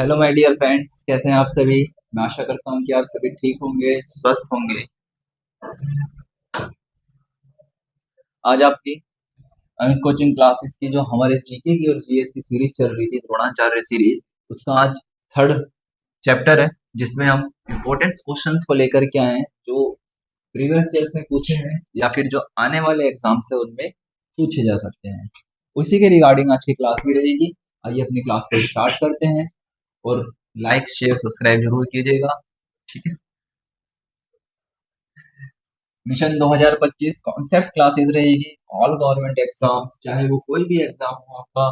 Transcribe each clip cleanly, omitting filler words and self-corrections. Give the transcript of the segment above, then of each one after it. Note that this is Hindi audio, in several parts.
हेलो माय डियर फ्रेंड्स, कैसे हैं आप सभी। मैं आशा करता हूं कि आप सभी ठीक होंगे, स्वस्थ होंगे। आज आपकी अमित कोचिंग क्लासेस की जो हमारे जीके की और जीएस की सीरीज चल रही थी, द्रोणाचार्य सीरीज, उसका आज थर्ड चैप्टर है, जिसमें हम इम्पोर्टेंट क्वेश्चंस को लेकर के आए हैं जो प्रीवियस ईयर्स में पूछे हैं या फिर जो आने वाले एग्जाम से उनमें पूछे जा सकते हैं। उसी के रिगार्डिंग आज की क्लास भी रहेगी। आइए अपनी क्लास को स्टार्ट करते हैं और लाइक शेयर सब्सक्राइब जरूर कीजिएगा। ठीक है। मिशन 2025 कॉन्सेप्ट क्लासेस रहेगी। ऑल गवर्नमेंट एग्जाम्स, चाहे वो कोई भी एग्जाम हो, आपका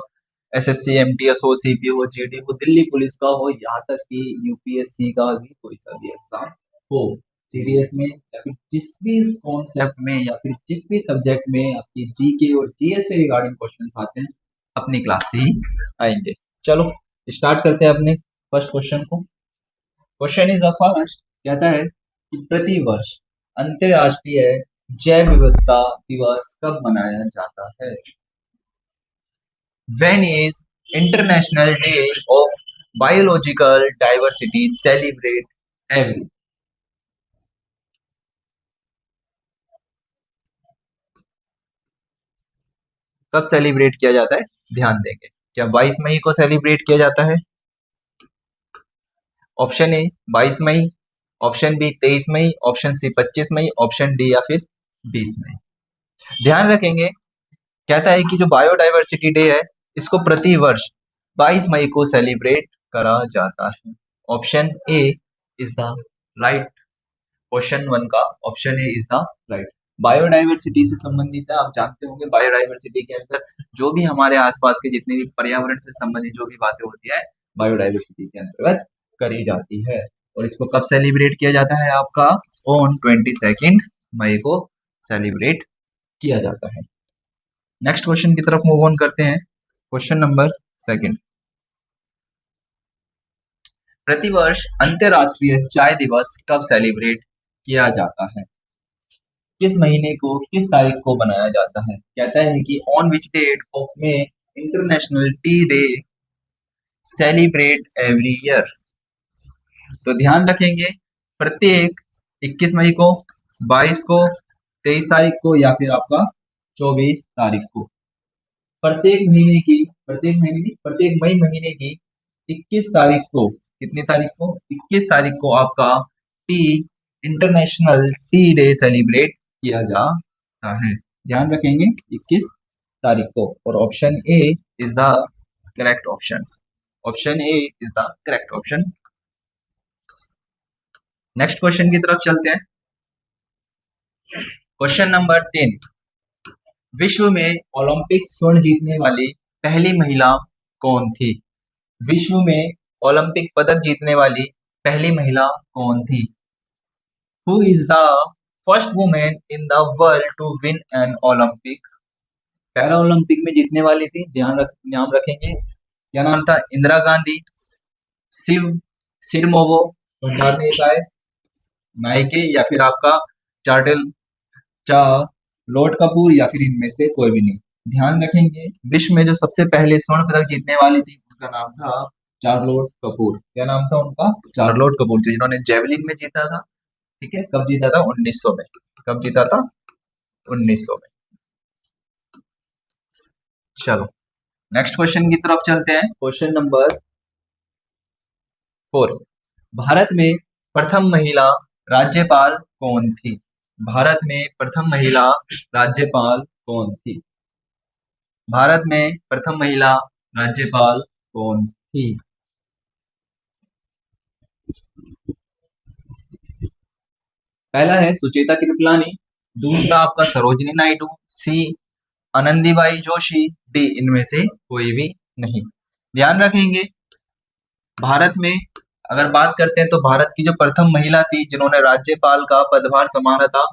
एसएससी, एमटीएस हो, सीपी हो, जीडी हो, दिल्ली पुलिस का हो, यहाँ तक कि यूपीएससी का भी कोई सा भी एग्जाम हो, सीरीएस में या फिर जिस भी कॉन्सेप्ट में या फिर जिस भी सब्जेक्ट में आपकी जीके और जीएस से रिगार्डिंग क्वेश्चंस आते हैं, अपनी क्लास से ही आएंगे। चलो स्टार्ट करते हैं अपने फर्स्ट क्वेश्चन को। क्वेश्चन इज अ फर्स्ट, कहता है कि प्रति वर्ष अंतर्राष्ट्रीय जैव विविधता दिवस कब मनाया जाता है। When is international day of biological diversity celebrate every. कब सेलिब्रेट किया जाता है, ध्यान देंगे। क्या 22 मई को सेलिब्रेट किया जाता है? ऑप्शन ए 22 मई, ऑप्शन बी 23 मई, ऑप्शन सी 25 मई, ऑप्शन डी या फिर 20 मई। ध्यान रखेंगे, कहता है कि जो बायोडाइवर्सिटी डे है, इसको प्रति वर्ष 22 मई को सेलिब्रेट करा जाता है। Option A is the right. Question one का option A is the right. Biodiversity से संबंधित है, आप जानते होंगे बायोडाइवर्सिटी के अंदर जो भी हमारे आसपास के जितने भी पर्यावरण से संबंधित जो भी बातें होती है, बायोडाइवर्सिटी के अंतर्गत करी जाती है। और इसको कब सेलिब्रेट किया जाता है? आपका ऑन 22 मई को सेलिब्रेट किया जाता है। नेक्स्ट क्वेश्चन की तरफ मूव ऑन करते हैं। क्वेश्चन नंबर सेकंड, प्रतिवर्ष अंतरराष्ट्रीय चाय दिवस कब सेलिब्रेट किया जाता है? किस महीने को, किस तारीख को बनाया जाता है? कहता है कि on which date of May International Tea Day celebrate every year. तो ध्यान रखेंगे, प्रत्येक 21 मई को, 22 को, 23 तारीख को या फिर आपका 24 तारीख को, प्रत्येक महीने की, प्रत्येक मई महीने की 21 तारीख को, कितनी तारीख को? 21 तारीख को आपका T international Tea Day celebrate किया जाता है। ध्यान रखेंगे 21 तारीख को। और option A is the correct option. Option A is the correct option. Next question की तरफ चलते हैं। क्वेश्चन नंबर 3, विश्व में ओलंपिक स्वर्ण जीतने वाली पहली महिला कौन थी? विश्व में ओलंपिक पदक जीतने वाली पहली महिला कौन थी? Who is the first women in the world to win an Olympic? Para Olympic में जीतने वाली थी, नाम रखेंगे। क्या नाम था? इंदिरा गांधी, शिव सिरमोवो भंडारनेकाय नाइके या फिर आपका चार्टल चा लॉर्ड कपूर या फिर इनमें से कोई भी नहीं। ध्यान रखेंगे, विश्व में जो सबसे पहले स्वर्ण पदक जीतने वाली थी, उनका नाम था चार्लोट कपूर। क्या नाम था उनका? चार्लोट कपूर, जिन्होंने जेवलिन में जीता था। ठीक है, कब जीता था? 1900 में। कब जीता था? 1900 में। चलो नेक्स्ट क्वेश्चन की तरफ चलते हैं। क्वेश्चन नंबर 4, भारत में प्रथम महिला राज्यपाल कौन थी? भारत में प्रथम महिला राज्यपाल कौन थी? भारत में प्रथम महिला राज्यपाल कौन थी? पहला है सुचेता कृपलानी, दूसरा आपका सरोजिनी नायडू, सी आनंदीबाई जोशी, डी इनमें से कोई भी नहीं। ध्यान रखेंगे, भारत में अगर बात करते हैं तो भारत की जो प्रथम महिला थी जिन्होंने राज्यपाल का पदभार संभाला था,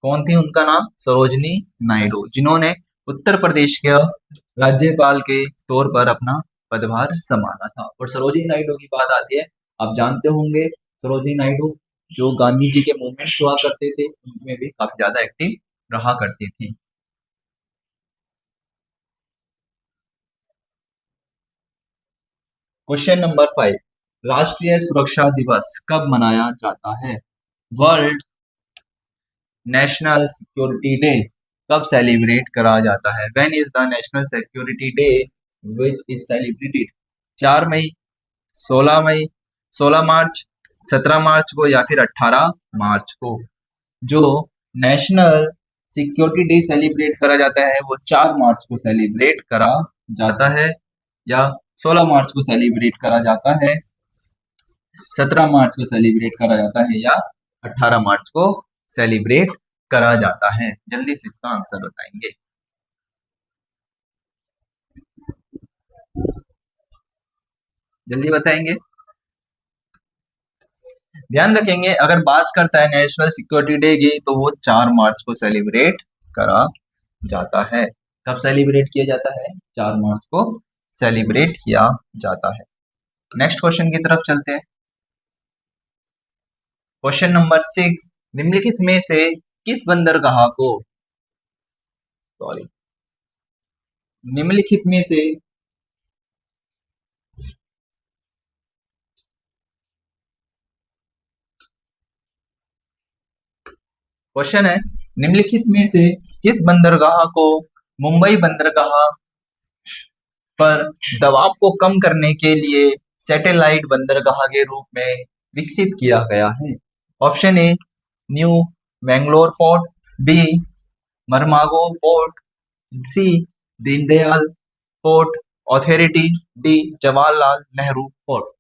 कौन थी? उनका नाम सरोजिनी नायडू, जिन्होंने उत्तर प्रदेश के राज्यपाल के तौर पर अपना पदभार संभाला था। और सरोजिनी नायडू की बात आती है, आप जानते होंगे सरोजिनी नायडू जो गांधी जी के मूवमेंट्स हुआ करते थे, उनमें भी काफी ज्यादा एक्टिव रहा करती थी। क्वेश्चन नंबर 5, राष्ट्रीय सुरक्षा दिवस कब मनाया जाता है? वर्ल्ड नेशनल सिक्योरिटी डे कब सेलिब्रेट करा जाता है? When is the national security day which is celebrated? 4 मई, 16 मई, 16 मार्च, 17 मार्च को या फिर 18 मार्च को? जो नेशनल सिक्योरिटी डे सेलिब्रेट करा जाता है वो 4 मार्च को सेलिब्रेट करा जाता है, या 16 मार्च को सेलिब्रेट करा जाता है, 17 मार्च को सेलिब्रेट करा जाता है, या 18 मार्च को सेलिब्रेट करा जाता है? जल्दी से इसका आंसर बताएंगे। जल्दी बताएंगे। ध्यान रखेंगे, अगर बात करता है नेशनल सिक्योरिटी डे की तो वो 4 मार्च को सेलिब्रेट करा जाता है। कब सेलिब्रेट किया जाता है? 4 मार्च को सेलिब्रेट किया जाता है। नेक्स्ट क्वेश्चन की तरफ चलते हैं। क्वेश्चन नंबर 6, निम्नलिखित में से किस बंदरगाह को, सॉरी, निम्नलिखित में से क्वेश्चन है, निम्नलिखित में से किस बंदरगाह को मुंबई बंदरगाह पर दबाव को कम करने के लिए सैटेलाइट बंदरगाह के रूप में विकसित किया गया है? Option A, new Mangalore port, B, मरमागो port, C, Deendayal port authority, D, Jawaharlal Nehru port.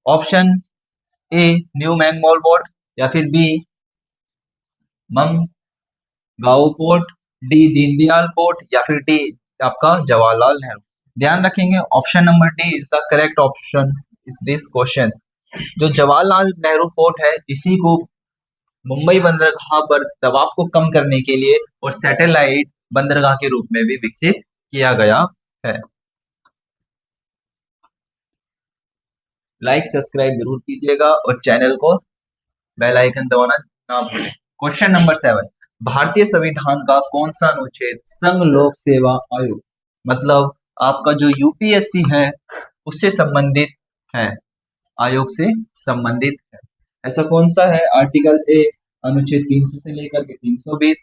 Option A, new Mangalore port, या फिर B, ममगांव port, D, Deendayal port, या फिर डी आपका जवाहरलाल नेहरू। ध्यान रखेंगे, option number D is the correct option is this question. जो जवाहरलाल नेहरू पोर्ट है इसी को मुंबई बंदरगाह पर दबाव को कम करने के लिए और सैटेलाइट बंदरगाह के रूप में भी विकसित किया गया है। लाइक सब्सक्राइब जरूर कीजिएगा और चैनल को बेल आइकन दबाना ना भूलें। क्वेश्चन नंबर 7, भारतीय संविधान का कौन सा अनुच्छेद संघ लोक सेवा आयोग, मतलब आपका जो यूपीएससी है उससे संबंधित है, आयोग से संबंधित है? ऐसा कौन सा है? आर्टिकल ए, अनुच्छेद 300 से लेकर के 320,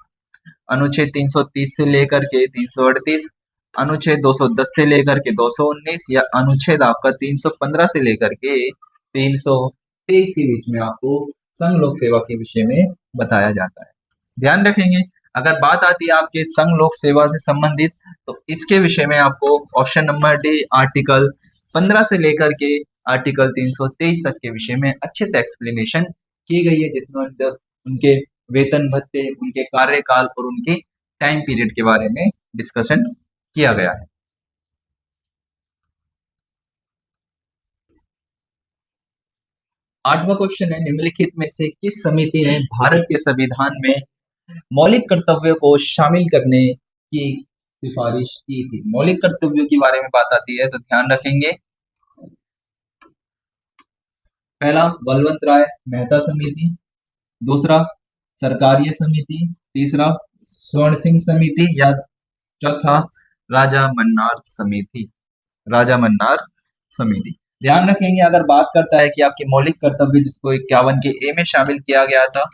अनुच्छेद 330 से लेकर के 338, अनुच्छेद 210 से लेकर के 219, या अनुच्छेद आपका 315 से लेकर के 323 के बीच में आपको संघ लोक सेवा के विषय में बताया जाता है। ध्यान रखेंगे, अगर बात आती है आपके संघ लोक सेवा से संबंधित तो इसके विषय में आपको ऑप्शन नंबर डी, आर्टिकल 15 से लेकर के आर्टिकल 323 तक के विषय में अच्छे से एक्सप्लेनेशन की गई है, जिसमें उनके वेतन भत्ते, उनके कार्यकाल और उनके टाइम पीरियड के बारे में डिस्कशन किया गया है। आठवां क्वेश्चन है, निम्नलिखित में से किस समिति ने भारत के संविधान में मौलिक कर्तव्यों को शामिल करने की सिफारिश की थी? मौलिक कर्तव्यों के बारे में बात आती है तो ध्यान रखेंगे, पहला बलवंत राय मेहता समिति, दूसरा सरकारीय समिति, तीसरा स्वर्ण सिंह समिति, या चौथा राजा मन्नार समिति, राजा मन्नार समिति। ध्यान रखेंगे, अगर बात करता है कि आपके मौलिक कर्तव्य जिसको 51 के ए में शामिल किया गया था,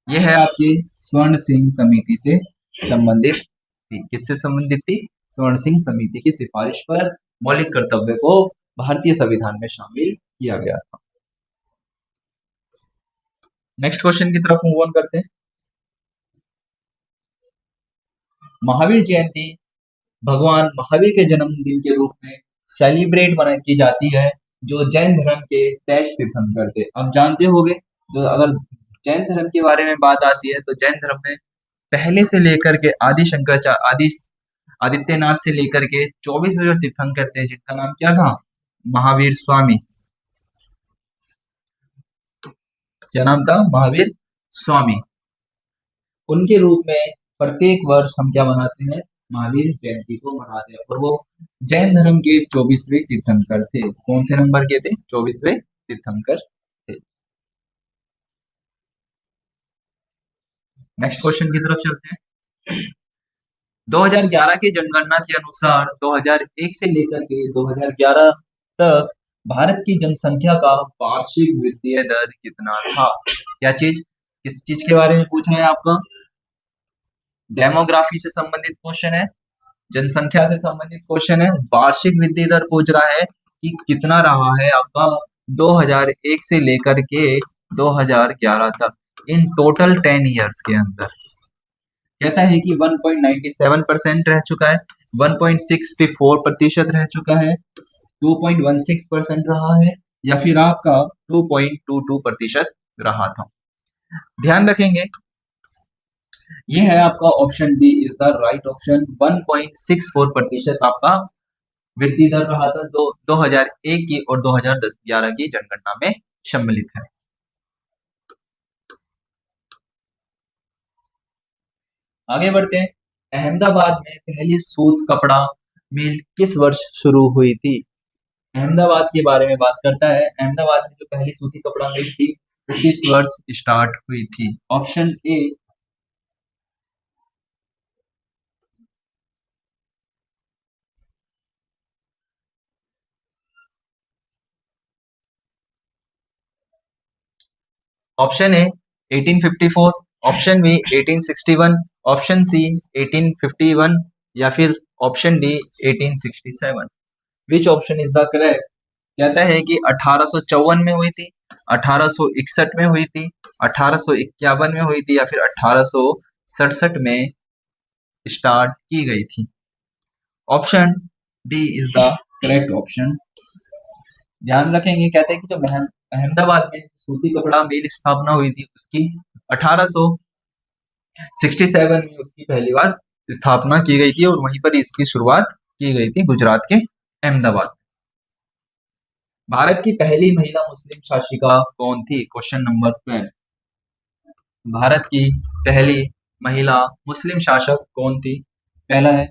यह है आपकी स्वर्ण सिंह समिति से संबंधित थी। किससे संबंधित थी? स्वर्ण सिंह समिति की सिफारिश पर मौलिक कर्तव्य को भारतीय संविधान में शामिल किया गया था। नेक्स्ट क्वेश्चन की तरफ मूव ऑन करते हैं। महावीर जयंती भगवान महावीर के जन्मदिन के रूप में सेलिब्रेट की जाती है जो जैन धर्म के डैश तीर्थंकर थे। अब जानते होंगे, जो अगर जैन धर्म के बारे में बात आती है तो जैन धर्म में पहले से लेकर के आदि शंकराचार्य, आदि आदित्यनाथ से लेकर के 24 जो तीर्थंकर थे जिनका नाम क्या था? महावीर स्वामी। क्या नाम था? महावीर स्वामी। उनके रूप में प्रत्येक वर्ष हम क्या मनाते हैं? महावीर जयंती को मनाते हैं। और वो जैन धर्म के 24वें तीर्थंकर थे। कौन से नंबर के थे? 24वें तीर्थंकर थे। नेक्स्ट क्वेश्चन की तरफ चलते हैं। 2011 की जनगणना के अनुसार 2001 से लेकर के 2011 तक भारत की जनसंख्या का वार्षिक वृद्धि दर कितना था? क्या चीज, किस चीज के बारे में पूछ रहे हैं आपका? डेमोग्राफी से संबंधित क्वेश्चन है, जनसंख्या से संबंधित क्वेश्चन है। वार्षिक वृद्धि दर पूछ रहा है कि कितना रहा है आपका 2001 से लेकर के 2011 तक इन टोटल 10 इयर्स के अंदर। कहता है कि 1.97% रह चुका है, 1.64% रह चुका है, 2.16% रहा है, या फिर आपका 2.22% रहा था। ध्यान रखेंगे ये है आपका option D is the right option. 1.64% आपका वृद्धि दर रहा था 2001 की और 2011 की जनगणना में सम्मिलित है। आगे बढ़ते हैं। अहमदाबाद में पहली सूत कपड़ा मिल किस वर्ष शुरू हुई थी? अहमदाबाद के बारे में बात करता है। अहमदाबाद में जो पहली सूती कपड़ा मिल थी वो किस वर्ष स्टार्ट हुई थी? Option A option A 1854, option B 1861, option C 1851 या फिर option D 1867। Which option is the correct? कहता है कि 1854 में हुई थी, 1861 में हुई थी, 1851 में हुई थी या फिर 1867 में स्टार्ट की गई थी। Option D is the correct option. ध्यान रखेंगे, कहते हैं कि जो अहमदाबाद में सूती कपड़ा मिल स्थापना हुई थी उसकी 1867 में उसकी पहली बार स्थापना की गई थी और वहीं पर इसकी शुरुआत की गई थी गुजरात के अहमदाबाद। भारत की पहली महिला मुस्लिम शासिका कौन थी? Question number 12। भारत की पहली महिला मुस्लिम शासक कौन थी? पहला है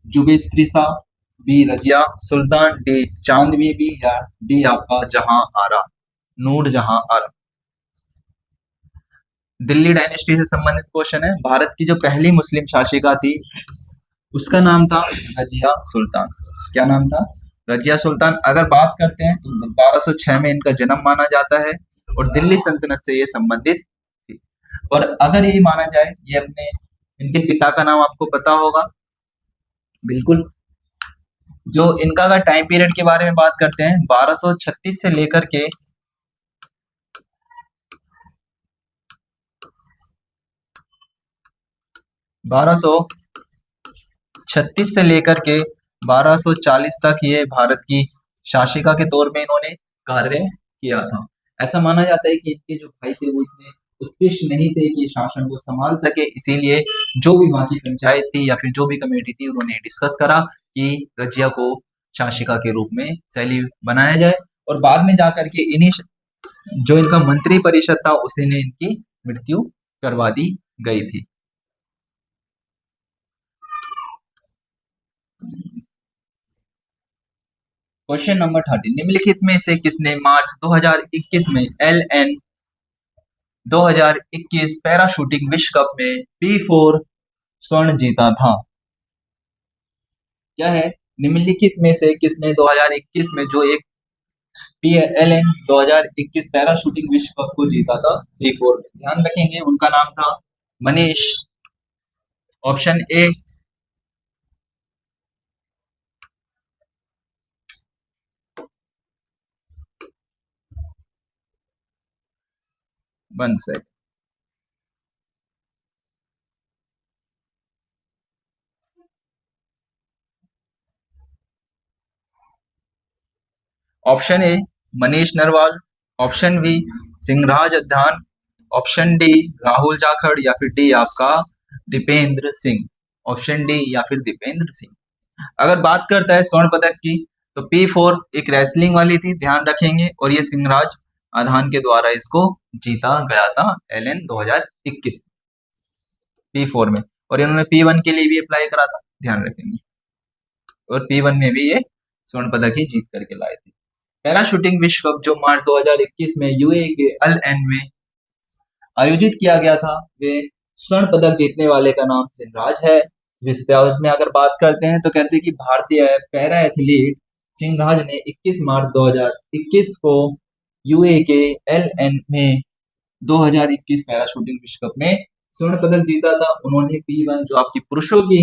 जुबेस्त्रिसा, बी रजिया सुल्तान, डी चांदनी बी या डी आपका जहां आरा, नूर जहां आरा। दिल्ली डायनेस्टी से संबंधित क्वेश्चन है। भारत की जो पहली मुस्लिम शासिका थी उसका नाम था रजिया सुल्तान। क्या नाम था? रजिया सुल्तान। अगर बात करते हैं तो 1206 में इनका जन्म माना जाता है और दिल्ली सल्तनत से ये संबंधित थी। और अगर ये माना जाए, ये अपने इनके पिता का नाम आपको पता होगा बिल्कुल। जो इनका का टाइम पीरियड के बारे में बात करते हैं 1236 से लेकर के 1236 से लेकर के 1240 तक ये भारत की शासिका के तौर में इन्होंने कार्य किया था। ऐसा माना जाता है कि इनके जो भाई थे वो इतने उत्कृष्ट नहीं थे कि शासन को संभाल सके, इसीलिए जो भी बाकी पंचायत थी या फिर जो भी कमेटी थी उन्होंने डिस्कस करा कि रजिया को शासिका के रूप में शैली बनाया जाए और बाद में जाकर के इन्हीं जो इनका मंत्री परिषद था उसी ने इनकी मृत्यु करवा दी गई थी। Question number 30। निम्नलिखित में से किसने मार्च 2021 में LN 2021 पैरा शूटिंग विश्व कप में P4 स्वर्ण जीता था? क्या है? निम्नलिखित में से किसने 2021 में जो एक LN 2021 पैरा शूटिंग विश्व कप को जीता था P4? ध्यान रखेंगे उनका नाम था Manish. Option A one second. Option A Manish Narwal, option B Singhraj अद्धान, option D Rahul Jakhar या फिर डी आपका दीपेंद्र सिंह। ऑप्शन डी या फिर दीपेंद्र सिंह। अगर बात करता है स्वर्ण पदक की तो P4 एक रेसलिंग वाली थी, ध्यान रखेंगे, और ये सिंहराज आधान के द्वारा इसको जीता गया था LN 2021 P4 में, और इन्होंने P1 के लिए भी अप्लाई करा था, ध्यान रखेंगे, और P1 में भी ये स्वर्ण पदक ही जीत करके लाए थे। पैरा शूटिंग विश्व कप जो मार्च 2021 में UAE के अल एन में आयोजित किया गया था, वे स्वर्ण पदक जीतने वाले का नाम सिंहराज है। विस्तार में अगर बात करते हैं तो कहते हैं कि भारतीय पैरा एथलीट सिंहराज ने 21 मार्च 2021 को यूए के एलएन में 2021 पैरा शूटिंग विश्व कप में स्वर्ण पदक जीता था। उन्होंने P1 जो आपकी पुरुषों की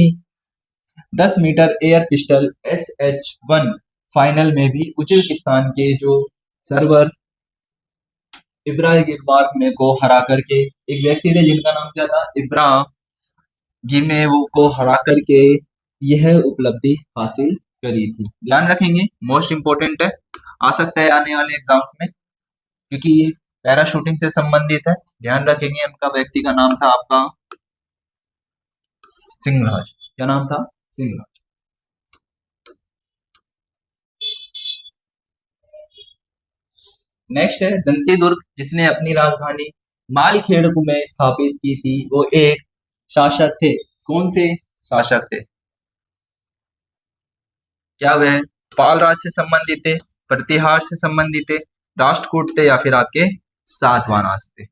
10 metre air pistol SH1 final में भी उज्बेकिस्तान के जो सर्वर इब्राहिम को हरा करके, एक व्यक्ति थे जिनका नाम क्या था, इब्राहिम को हरा करके यह उपलब्धि हासिल करी थी। ध्यान रखेंगे, मोस्ट इंपोर्टेंट है, आ सकता है आने वाले एग्जाम्स में, क्योंकि ये पैरा शूटिंग से संबंधित है। ध्यान रखेंगे, उनका व्यक्ति का नाम था आपका सिंहराज। क्या नाम था? सिंहराज। नेक्स्ट है दंती दुर्ग, जिसने अपनी राजधानी मालखेड़ में स्थापित की थी, वो एक शासक थे। कौन से शासक थे? क्या वह पाल राज से संबंधित थे, प्रतिहार से संबंधित थे, राष्ट्रकूट थे, या फिर आपके सातवाहन थे?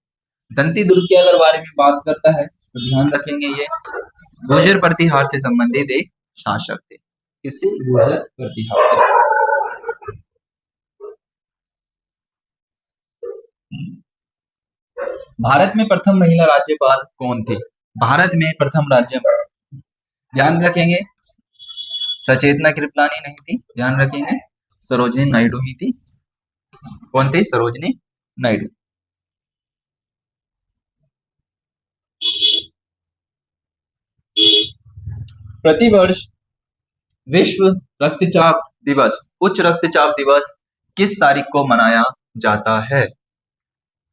दंती दुर्ग के अगर बारे में बात करता है तो ध्यान रखेंगे ये गुर्जर प्रतिहार से संबंधित एक शासक थे। किससे? गुर्जर प्रतिहार से। भारत में प्रथम महिला राज्यपाल कौन थी? भारत में प्रथम राज्यपाल, ध्यान रखेंगे, सचेतना कृपलानी नहीं थी, ध्यान रखेंगे, सरोजिनी नायडू ही थी। कौन थी? सरोजिनी नायडू। प्रतिवर्ष विश्व रक्तचाप दिवस, उच्च रक्तचाप दिवस किस तारीख को मनाया जाता है?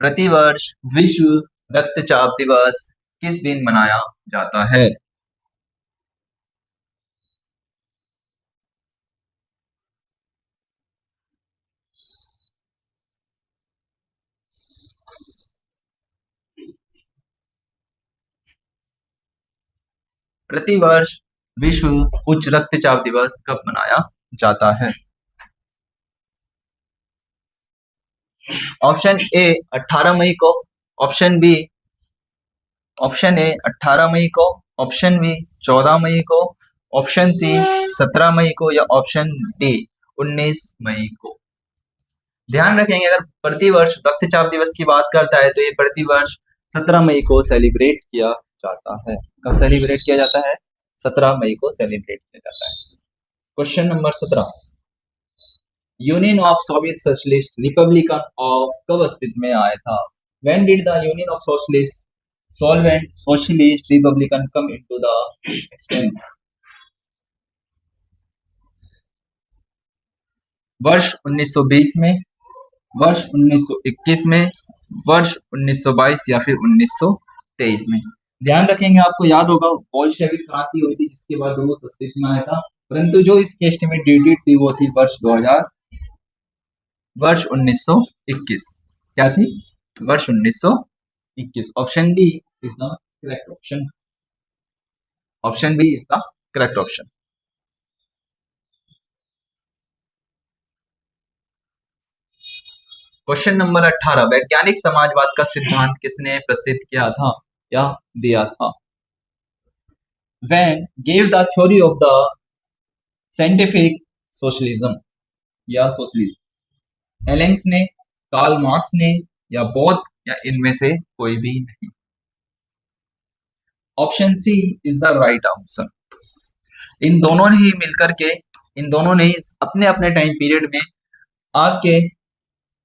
प्रतिवर्ष विश्व रक्तचाप दिवस किस दिन मनाया जाता है? प्रतिवर्ष विश्व उच्च रक्तचाप दिवस कब मनाया जाता है? ऑप्शन ए 18 मई को, ऑप्शन बी, ऑप्शन ए 18 मई को, ऑप्शन बी 14 मई को, ऑप्शन सी 17 मई को, या ऑप्शन डी 19 मई को। ध्यान रखेंगे, अगर प्रतिवर्ष रक्तचाप दिवस की बात करता है तो ये प्रतिवर्ष 17 मई को सेलिब्रेट किया जाता है। कब सेलिब्रेट किया जाता है? 17 मई को सेलिब्रेट किया जाता है। Question number 17, union of Soviet socialist Republican of कब अस्तित्व में आया था? When did the union of socialist solvent socialist Republican come into the expanse? वर्ष 1920 में, वर्ष 1921 में, वर्ष 1922 या फिर 1923 में? ध्यान रखेंगे, आपको याद होगा बोल्शेविक क्रांति हुई थी जिसके बाद रूस अस्तित्व में आया था, परंतु जो इसकी एस्टिमेट डेटेड थी वो थी वर्ष 2000, वर्ष 1921। क्या थी? वर्ष 1921। Option B is the correct option. Option B is the correct option. Question number 18, वैज्ञानिक समाजवाद का सिद्धांत किसने प्रस्तुत किया था या दिया था? When gave the theory of the scientific socialism या सोशलिज्म? एलेंस ने, कार्ल मार्क्स ने, या बोथ, या इनमें से कोई भी नहीं? Option C is the right answer. इन दोनों ने ही मिलकर के, इन दोनों ने अपने अपने टाइम पीरियड में आपके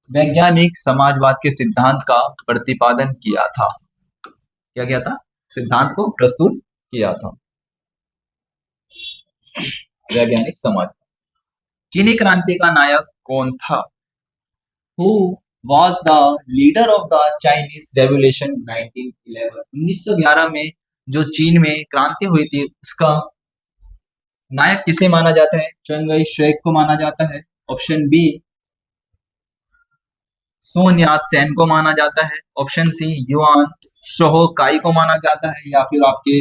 वैज्ञानिक समाजवाद के सिद्धांत का प्रतिपादन किया था। क्या किया था? सिद्धांत को प्रस्तुत किया था। वैज्ञानिक समाज। चीनी क्रांति का नायक कौन था? Who was the leader of the Chinese Revolution 1911? 1911 में जो चीन में क्रांति हुई थी उसका नायक किसे माना जाता है? चिंग काई शेक को माना जाता है। ऑप्शन बी sun yat-sen को माना जाता है। ऑप्शन सी युआन शोहो काई को माना जाता है, या फिर आपके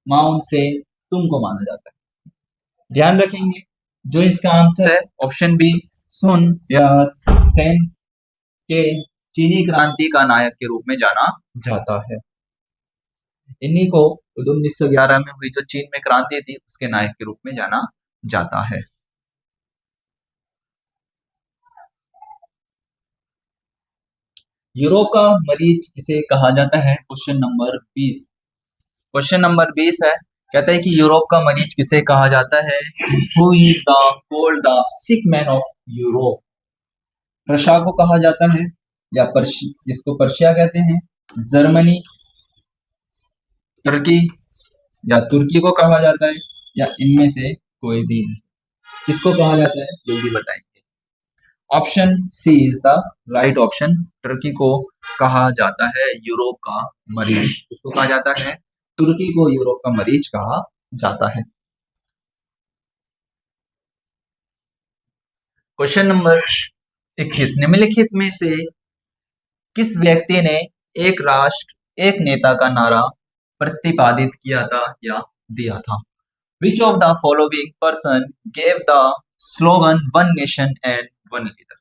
माउंट से तुम को माना जाता है? ध्यान रखेंगे, जो इसका आंसर है ऑप्शन बी सुन यात-सेन के चीनी क्रांति का नायक के रूप में जाना जाता है। इन्हीं को तो 1911 में हुई जो चीन में क्रांति थी उसके नायक के रूप में जाना जाता है। यूरोप का मरीज किसे कहा जाता है? Question number 20। क्वेश्चन नंबर 20 है, कहता है कि यूरोप का मरीज किसे कहा जाता है? Who is the called the sick man of Europe? Russia को कहा जाता है, या जिसको पर्शिया कहते हैं, जर्मनी, टर्की, या तुर्की को कहा जाता है, या इनमें से कोई भी नहीं? किसको कहा जाता है जल्दी बताएंगे। Option C is the right option. Turkey को कहा जाता है यूरोप का मरीज। किसको कहा जाता है? तुर्की को यूरोप का मरीज कहा जाता है। क्वेश्चन नंबर 21, निम्नलिखित में से किस व्यक्ति ने एक राष्ट्र एक नेता का नारा प्रतिपादित किया था या दिया था? Which of the following person gave the slogan "One Nation and One Leader"?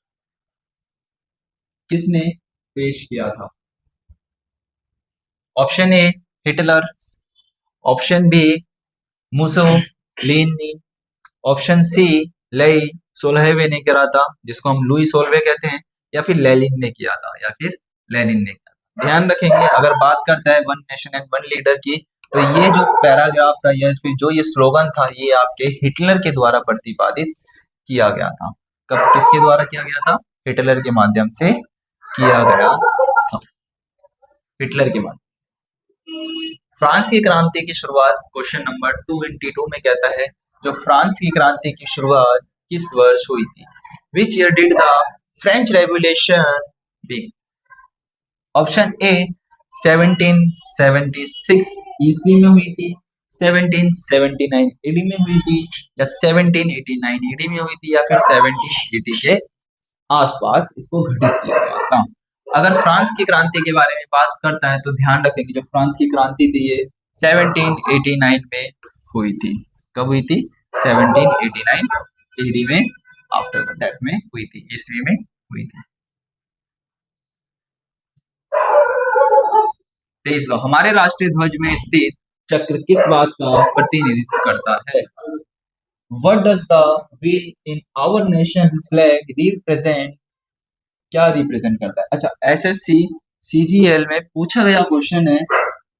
किसने पेश किया था? Option A Hitler, option B Mussolini, option C Louis सोलहवें ने करा था, जिसको हम लुई सोलवे कहते हैं, या फिर लेनिन ने किया था, या फिर लेनिन ने किया था। ध्यान रखेंगे, अगर बात करता है one nation and one leader की, तो ये जो पैराग्राफ था या फिर जो ये स्लोगन था, ये आपके हिटलर के द्वारा प्रतिपादित किया गया था। कब, किसके द्वारा किया गया था? हिटलर के माध्यम से किया गया था। हिटलर के माध्यम। फ्रांस की क्रांति की शुरुआत क्वेश्चन नंबर 22 में कहता है, जो फ्रांस की क्रांति की शुरुआत किस वर्ष हुई थी? Which year did the French Revolution begin? Option A 1776 ईस्वी में हुई थी, 1779 एडी में हुई थी, या 1789 एडी में हुई थी, या फिर 1780 के आसपास इसको घटित किया गया था। अगर फ्रांस की क्रांति के बारे में बात करता है तो ध्यान रखेंगे, जो फ्रांस की क्रांति थी ये 1789 में हुई थी। कब हुई थी? 1789 एडी में, आफ्टर दैट में हुई थी, ईस्वी में हुई थी। 23, हमारे राष्ट्रीय ध्वज में स्थित चक्र किस बात का प्रतिनिधित्व करता है? What does the wheel in our nation flag represent? क्या रिप्रेजेंट करता है? अच्छा, एसएससी सीजीएल में पूछा गया क्वेश्चन है,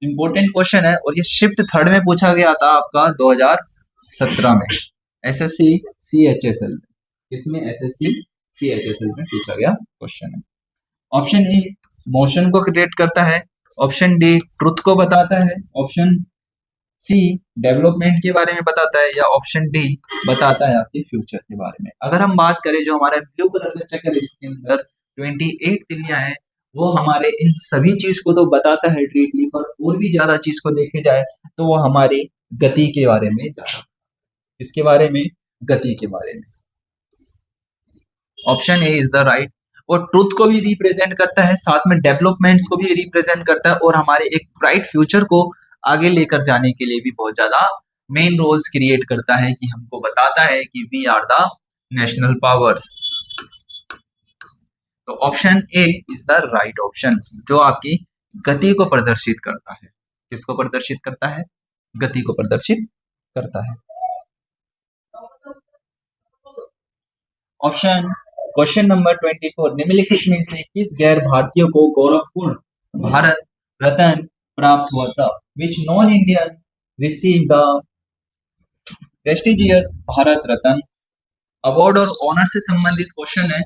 इंपॉर्टेंट क्वेश्चन है, और ये शिफ्ट थर्ड में पूछा गया था आपका 2017 में, एसएससी सीएचएसएल में। इसमें एसएससी सीएचएसएल में पूछा गया क्वेश्चन है। ऑप्शन ए मोशन को क्रिएट करता है, ऑप्शन डी ट्रुथ को बताता है, ऑप्शन सी डेवलपमेंट के बारे में बताता है, या ऑप्शन डी बताता है आपके फ्यूचर के बारे में। अगर हम बात करें, जो हमारा ब्लू कलर का चक्र है जिसके अंदर 28 तिलियां हैं, वो हमारे इन सभी चीज को तो बताता है डीपली, पर और भी ज्यादा चीज को देखे जाए तो वो हमारी गति के बारे में ज्यादा। इसके बारे में, गति के बारे में। Option A is the right. वो ट्रुथ को भी रिप्रेजेंट करता है, साथ में डेवलपमेंट्स को भी रिप्रेजेंट करता है, और हमारे एक ब्राइट फ्यूचर को आगे लेकर जाने के लिए भी बहुत ज्यादा मेन रोल्स क्रिएट करता है, कि हमको बताता है कि we are the national powers. तो option A is the right option, जो आपकी गति को प्रदर्शित करता है। किसको प्रदर्शित करता है? गति को प्रदर्शित करता है। ऑप्शन क्वेश्चन नंबर 24, निम्नलिखित में से किस गैर भारतीय को गौरवपूर्ण भारत रत्न प्राप्त हुआ था? Which non Indian receive the prestigious Bharat Ratna award? और ऑनर से संबंधित क्वेश्चन है,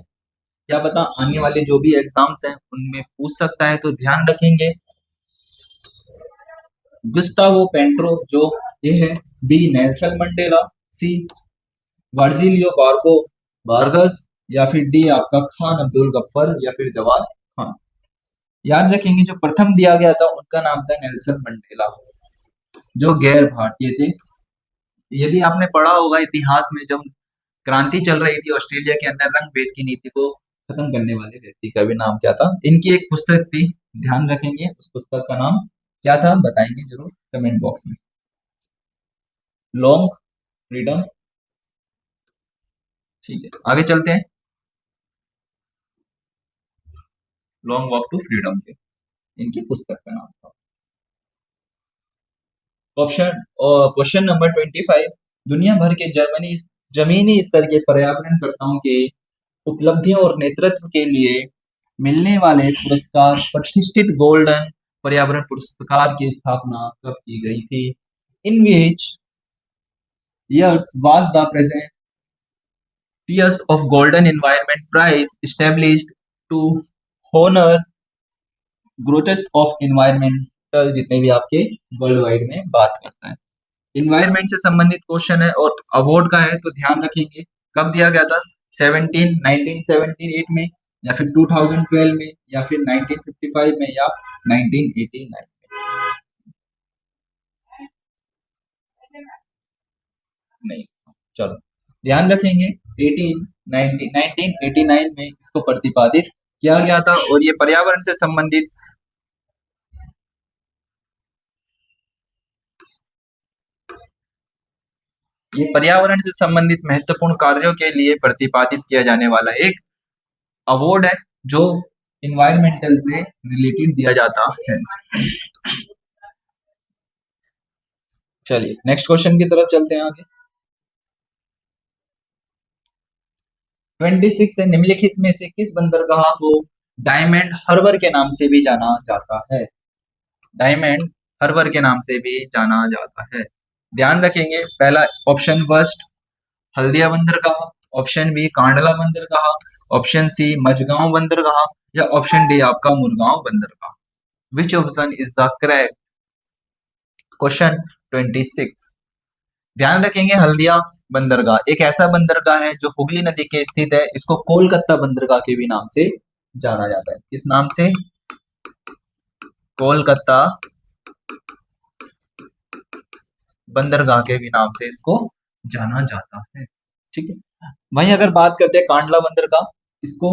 क्या पता आने वाले जो भी एग्जाम्स हैं उनमें पूछ सकता है, तो ध्यान रखेंगे। गुस्तावो पेट्रो, जो ये है, बी नेल्सन मंडेला, सी वर्जिलियो बार्गो बार्गस, या फिर डी आपका खान अब्दुल गफ्फर, या फिर जवाब खान। याद रखेंगे, जो प्रथम दिया गया था उनका नाम था नेल्सन मंडेला, जो गैर भारतीय थे। यदि आपने पढ़ा होगा इतिहास में, जब क्रांति चल रही थी ऑस्ट्रेलिया के अंदर, रंग भेद की नीति को खत्म करने वाले व्यक्ति का भी नाम क्या था? इनकी एक पुस्तक थी, ध्यान रखेंगे, उस पुस्तक का नाम क्या था बताएंगे जरूर कमेंट बॉक्स में। Long freedom. ठीक है, आगे चलते हैं। लॉन्ग वॉक टू फ्रीडम के इनकी पुस्तक का नाम था। ऑप्शन क्वेश्चन नंबर 25, दुनिया भर के जमीनी स्तर के पर्यावरणकर्ताओं के उपलब्धियों और नेतृत्व के लिए मिलने वाले पुरस्कार प्रतिष्ठित गोल्डन पर्यावरण पुरस्कार की स्थापना कब की गई थी? इन विच years was the present Years of Golden Environment Prize established to honor greatest of environmental, जितने भी आपके वर्ल्ड वाइड में बात करता है। इन्वायरमेंट से संबंधित क्वेश्चन है और अवार्ड का है, तो ध्यान रखेंगे कब दिया गया था, 1978 में, या फिर 2012 में, या फिर 1955 में, या 1989 में। नहीं, चलो ध्यान रखेंगे 1989 में इसको प्रतिपादित किया गया था। और ये पर्यावरण से संबंधित महत्वपूर्ण कार्यों के लिए प्रतिपादित किया जाने वाला एक अवार्ड है जो इन्वायरमेंटल से रिलेटेड दिया जाता है। चलिए नेक्स्ट क्वेश्चन की तरफ चलते हैं आगे। 26 है, निम्नलिखित में से किस बंदरगाह को डायमंड हार्बर के नाम से भी जाना जाता है? डायमंड हार्बर के नाम से भी जाना जाता है। ध्यान रखेंगे, पहला ऑप्शन फर्स्ट हल्दिया बंदरगाह, ऑप्शन बी कांडला बंदरगाह, ऑप्शन सी मझगांव बंदरगाह, या ऑप्शन डी आपका मुरगांव बंदरगाह। विच option is the correct? Question 26। ध्यान रखेंगे हल्दिया बंदरगाह एक ऐसा बंदरगाह है जो हुगली नदी के स्थित है। इसको कोलकाता बंदरगाह के भी नाम से जाना जाता है। किस नाम से? कोलकाता बंदरगाह के भी नाम से इसको जाना जाता है। ठीक है, वहीं अगर बात करते हैं कांडला बंदरगाह, इसको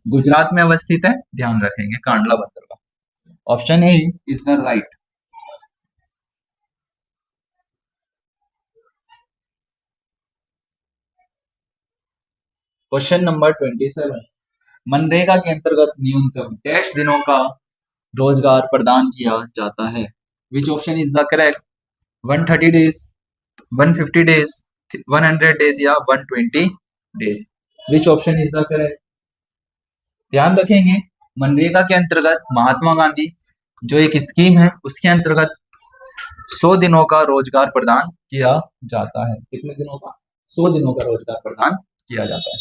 गुजरात में अवस्थित है। ध्यान रखेंगे कांडला बंदरगाह। Option A is the right. Question number 27, MNREGA के अंतर्गत न्यूनतम डैश दिनों का रोजगार प्रदान किया जाता है? विच option is the correct? 130 days, 150 days, 100 days, या 120 days. Which option is the correct? ध्यान रखेंगे मनरेगा के अंतर्गत महात्मा गांधी जो एक स्कीम है उसके अंतर्गत 100 दिनों का रोजगार प्रदान किया जाता है। कितने दिनों का? 100 दिनों का रोजगार प्रदान किया जाता है।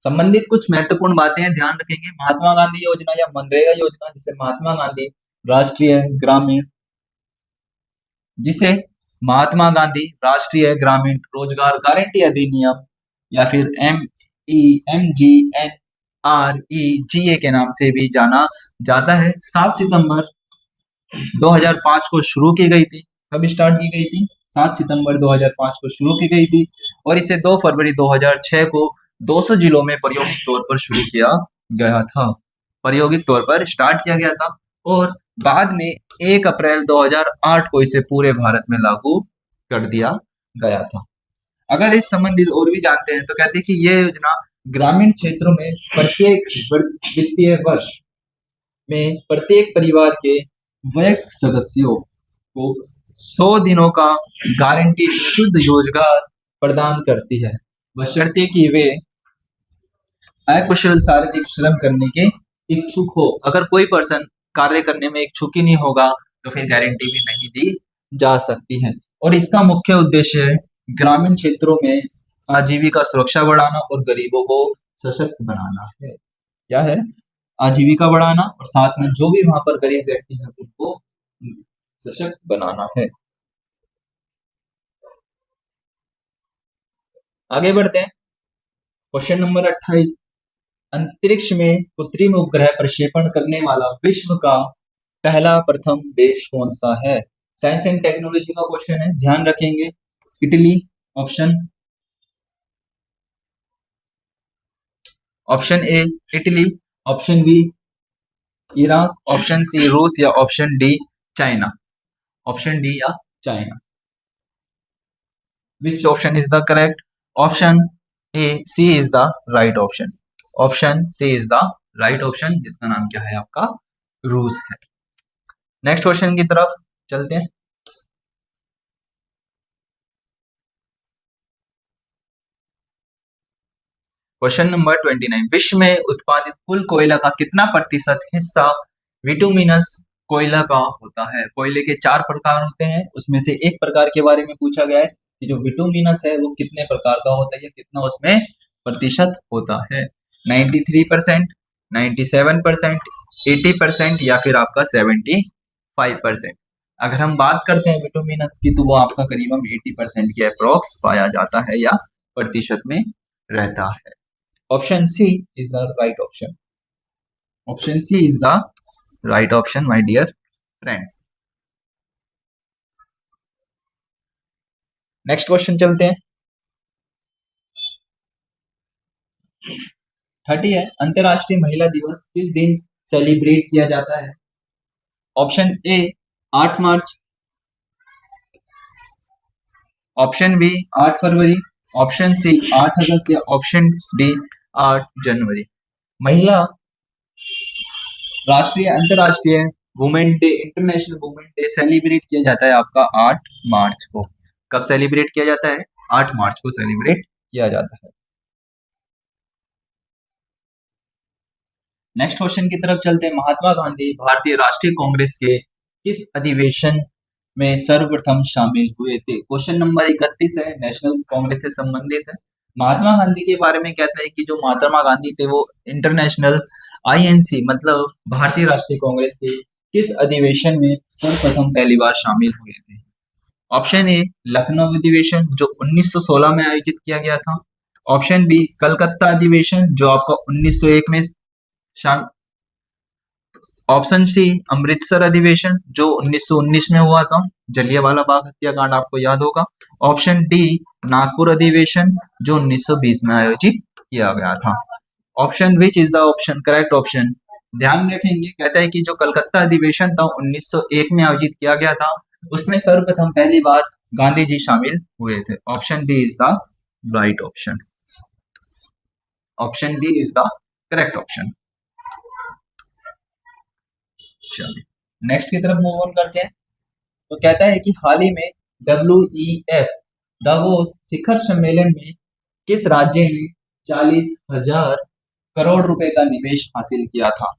संबंधित कुछ महत्वपूर्ण बातें हैं, ध्यान रखेंगे। महात्मा गांधी योजना या मनरेगा योजना, जिसे महात्मा गांधी राष्ट्रीय ग्रामीण रोजगार गारंटी अधिनियम, या फिर MGNREGA के नाम से भी जाना जाता है, 7 सितंबर 2005 को शुरू की गई थी। कब स्टार्ट की गई थी? 7 सितंबर 2005 को शुरू की गई थी और इसे 2 फरवरी 2006 को 200 जिलों में प्रायोगिक तौर पर शुरू किया गया था। प्रायोगिक तौर पर स्टार्ट किया गया था और बाद में 1 अप्रैल 2008 को इसे पूरे भारत में लागू कर दिया गया था। अगर इस संबंधित और भी जानते हैं तो कहते हैं कि यह योजना ग्रामीण क्षेत्रों में प्रत्येक वित्तीय वर्ष में प्रत्येक परिवार के वयस्क सदस्यों को 100 दिनों का गारंटी शुद्ध रोजगार प्रदान करती है, बशर्ते कि वे अकुशल शारीरिक श्रम करने के इच्छुक हो। अगर कोई पर्सन कार्य करने में इच्छुक ही नहीं होगा तो फिर गारंटी भी नहीं दी जा सकती है। और इसका मुख्य उद्देश्य है ग्रामीण क्षेत्रों में आजीविका सुरक्षा बढ़ाना और गरीबों को सशक्त बनाना है। क्या है? आजीविका बढ़ाना और साथ में जो भी वहां पर गरीब व्यक्ति है उनको सशक्त बनाना है। आगे बढ़ते हैं। क्वेश्चन नंबर 28, अंतरिक्ष में कृत्रिम उपग्रह प्रक्षेपण करने वाला विश्व का पहला प्रथम देश कौन सा है? साइंस एंड टेक्नोलॉजी का क्वेश्चन है, ध्यान रखेंगे। Italy option A Italy, option B Iran, option C रूस, या option D China. Option D या China. Which option is the correct? Option A C is the right option. Option C is the right option, जिसका नाम क्या है आपका रूस है। नेक्स्ट क्वेश्चन की तरफ चलते हैं। क्वेश्चन नंबर 29, विश्व में उत्पादित कुल कोयला का कितना प्रतिशत हिस्सा विटुमिनस कोयला का होता है? कोयले के 4 प्रकार होते हैं, उसमें से एक प्रकार के बारे में पूछा गया है कि जो विटुमिनस है वो कितने प्रकार का होता है या कितना उसमें प्रतिशत होता है। 93%, 97%, 80% या फिर आपका 75%। अगर हम बात करते हैं विटुमिनस की, तो वो आपका करीबन 80% के अप्रोक्स पाया जाता है या प्रतिशत में रहता है। Option C is the right option. Option C is the right option, my dear friends. Next question चलते हैं। 30 है, अंतरराष्ट्रीय महिला दिवस किस दिन सेलिब्रेट किया जाता है? ऑप्शन ए 8 मार्च, ऑप्शन बी 8 फरवरी, ऑप्शन सी 8 अगस्त या ऑप्शन डी 8 जनवरी। महिला राष्ट्रीय अंतरराष्ट्रीय Women Day, International Women Day celebrate किया जाता है आपका 8 मार्च को। कब सेलिब्रेट किया जाता है? 8 मार्च को सेलिब्रेट किया जाता है। नेक्स्ट क्वेश्चन की तरफ चलते हैं। महात्मा गांधी भारतीय राष्ट्रीय कांग्रेस के किस अधिवेशन में सर्वप्रथम शामिल हुए थे? क्वेश्चन नंबर 31 है, नेशनल कांग्रेस से संबंधित है। महात्मा गांधी के बारे में कहता है कि जो महात्मा गांधी थे वो इंटरनेशनल आईएनसी मतलब भारतीय राष्ट्रीय कांग्रेस के किस अधिवेशन में सर्वप्रथम पहली बार शामिल हुए थे? ऑप्शन ए लखनऊ अधिवेशन जो 1916 में आयोजित किया गया था, ऑप्शन बी कलकत्ता अधिवेशन जो आपका 1901 में शामिल, ऑप्शन सी अमृतसर अधिवेशन जो 1919 में हुआ था, जलियांवाला बाग हत्याकांड आपको याद होगा, ऑप्शन डी नागपुर अधिवेशन जो 1920 में आयोजित किया गया था। Option which is the option correct option? ध्यान रखेंगे, कहता है कि जो कलकत्ता अधिवेशन था 1901 में आयोजित किया गया था, उसमें सर्वप्रथम पहली बार गांधी जी शामिल हुए थे। Option B is the right option. Option B is the correct option. चलिए नेक्स्ट की तरफ मूव ऑन करते हैं। तो कहता है कि हाल ही में WEF दावोस शिखर सम्मेलन में किस राज्य ने 40,000 करोड़ रुपए का निवेश हासिल किया था?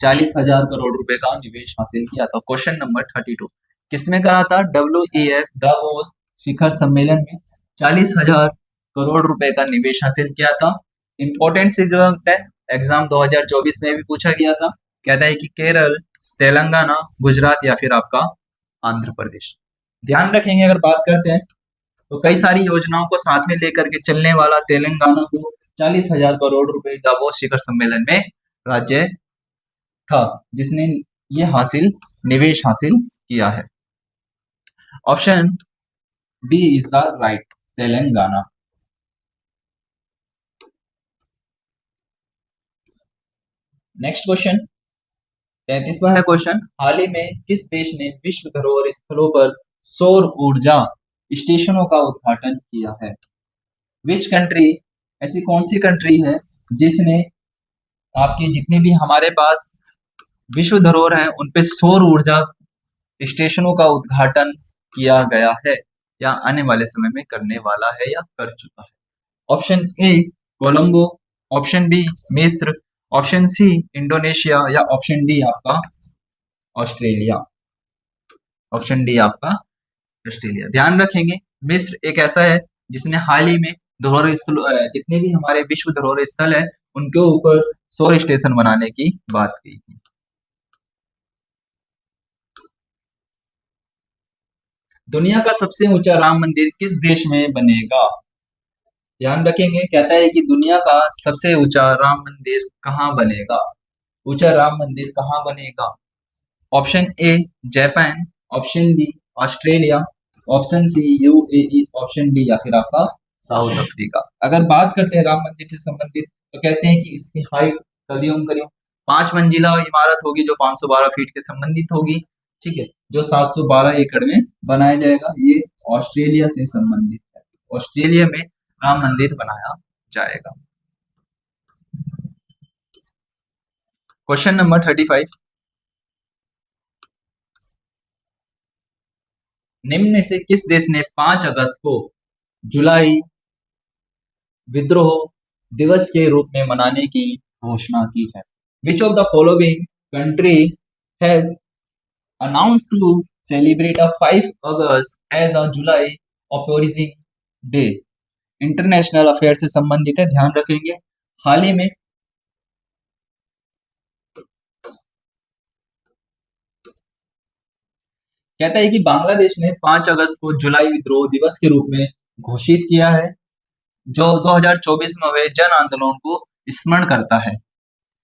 40,000 करोड़ रुपए का निवेश हासिल किया था। क्वेश्चन नंबर 32, किसमें करा था? WEF दावोस शिखर सम्मेलन में 40,000 करोड़ रुपए का निवेश हासिल किया था। इंपॉर्टेंट सिग्निफिकेंट है, एग्जाम 2024 में भी पूछा गया था। कहता है कि केरल, तेलंगाना, गुजरात या फिर आपका आंध्र प्रदेश। ध्यान रखेंगे, अगर बात करते हैं तो कई सारी योजनाओं को साथ में लेकर के चलने वाला तेलंगाना को 40,000 करोड़ रुपए दावोस शिखर सम्मेलन में राज्य था जिसने ये हासिल निवेश हासिल किया है। Option B is the right, Telangana. Next question 33वां है क्वेश्चन, हाल ही में किस देश ने विश्व धरोहर स्थलों पर सौर ऊर्जा स्टेशनों का उद्घाटन किया है? विच कंट्री, ऐसी कौन सी कंट्री है जिसने आपकी जितने भी हमारे पास विश्व धरोहर है उन पे सौर ऊर्जा स्टेशनों का उद्घाटन किया गया है या आने वाले समय में करने वाला है या कर चुका है? Option A Colombo, option B मिस्र, ऑप्शन सी इंडोनेशिया या ऑप्शन डी आपका ऑस्ट्रेलिया। ऑप्शन डी आपका ऑस्ट्रेलिया। ध्यान रखेंगे, मिस्र एक ऐसा है जिसने हाल ही में धरोहर स्थल जितने भी हमारे विश्व धरोहर स्थल है उनके ऊपर सौर स्टेशन बनाने की बात की थी। दुनिया का सबसे ऊंचा राम मंदिर किस देश में बनेगा? ध्यान रखेंगे, कहता है कि दुनिया का सबसे ऊंचा राम मंदिर कहाँ बनेगा? ऊंचा राम मंदिर कहाँ बनेगा? Option A Japan, option B Australia, option C UAE, option D या फिर आपका साउथ अफ्रीका। अगर बात करते हैं राम मंदिर से संबंधित तो कहते हैं कि इसकी हाइट करीब करीब 5 मंजिला इमारत होगी जो 512 फीट के संबंधित होगी, ठीक है, जो 712 एकड़ में बनाया जाएगा। ये ऑस्ट्रेलिया से संबंधित है, ऑस्ट्रेलिया में राम मंदिर बनाया जाएगा। क्वेश्चन नंबर 35, निम्न में से किस देश ने 5 अगस्त को जुलाई विद्रोह दिवस के रूप में मनाने की घोषणा की है? Which of the following country has announced to celebrate a 5 August as a July opposing day? International affair से संबंधित है, ध्यान रखेंगे। हाल ही में कहता है कि बांग्लादेश ने 5 अगस्त को जुलाई विद्रोह दिवस के रूप में घोषित किया है, जो 2024 में हुए जन आंदोलन को स्मरण करता है।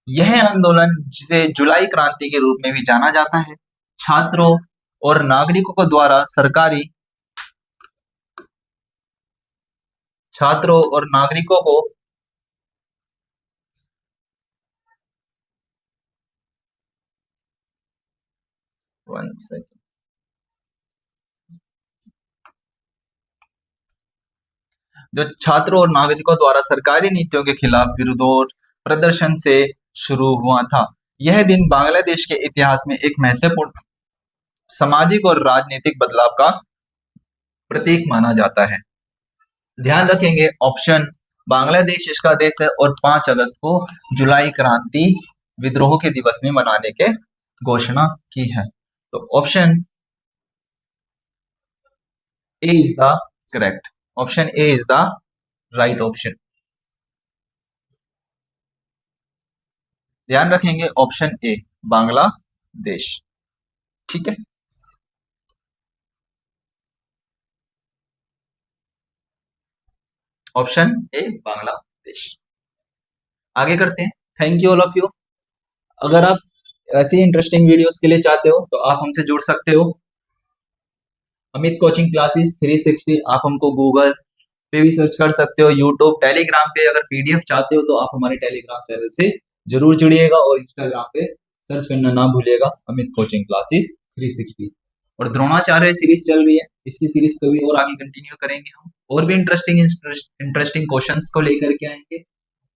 यह आंदोलन, जिसे जुलाई क्रांति के रूप में भी जाना जाता है, छात्रों और नागरिकों को द्वारा छात्रों और नागरिकों को जो छात्रों और नागरिकों द्वारा सरकारी नीतियों के खिलाफ विरोध प्रदर्शन से शुरू हुआ था। यह दिन बांग्लादेश के इतिहास में एक महत्वपूर्ण सामाजिक और राजनीतिक बदलाव का प्रतीक माना जाता है। ध्यान रखेंगे, ऑप्शन बांग्लादेश इसका देश है और 5 अगस्त को जुलाई क्रांति विद्रोह के दिवस में मनाने के घोषणा की है। तो option A is the correct, option A is the right option. ध्यान रखेंगे, ऑप्शन ए बांग्लादेश, ठीक है। ऑप्शन ए बांग्लादेश। आगे करते हैं। Thank you all of you. अगर आप ऐसी इंटरेस्टिंग वीडियोस के लिए चाहते हो तो आप हमसे जुड़ सकते हो। अमित कोचिंग क्लासेस 360 आप हमको गूगल पे भी सर्च कर सकते हो, यूट्यूब, टेलीग्राम पे अगर पीडीएफ चाहते हो तो आप हमारे टेलीग्राम चैनल से जरूर जुड़िएगा और इंस्टाग्राम पे सर्च करना ना भूलिएगा, अमित कोचिंग क्लासेस 360। और द्रोणाचार्य सीरीज चल रही है, इसकी सीरीज कभी और आगे कंटिन्यू करेंगे हम, और भी इंटरेस्टिंग क्वेश्चंस को लेकर के आएंगे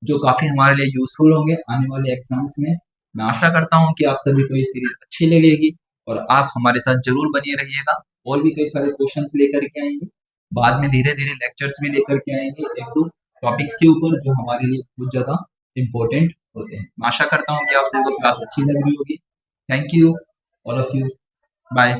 जो काफी हमारे लिए यूजफुल होंगे आने वाले एग्जाम्स में। मैं आशा करता हूँ कि आप सभी को ये सीरीज अच्छी लगेगी और आप हमारे साथ जरूर बने रहिएगा। और भी कई सारे क्वेश्चंस लेकर के आएंगे, बाद में धीरे धीरे लेक्चर्स भी लेकर के आएंगे एक दो टॉपिक्स के ऊपर जो हमारे लिए बहुत ज्यादा इम्पोर्टेंट होते हैं। मैं आशा करता हूँ कि आप सभी को क्लास अच्छी लग रही होगी। Thank you all of you, bye.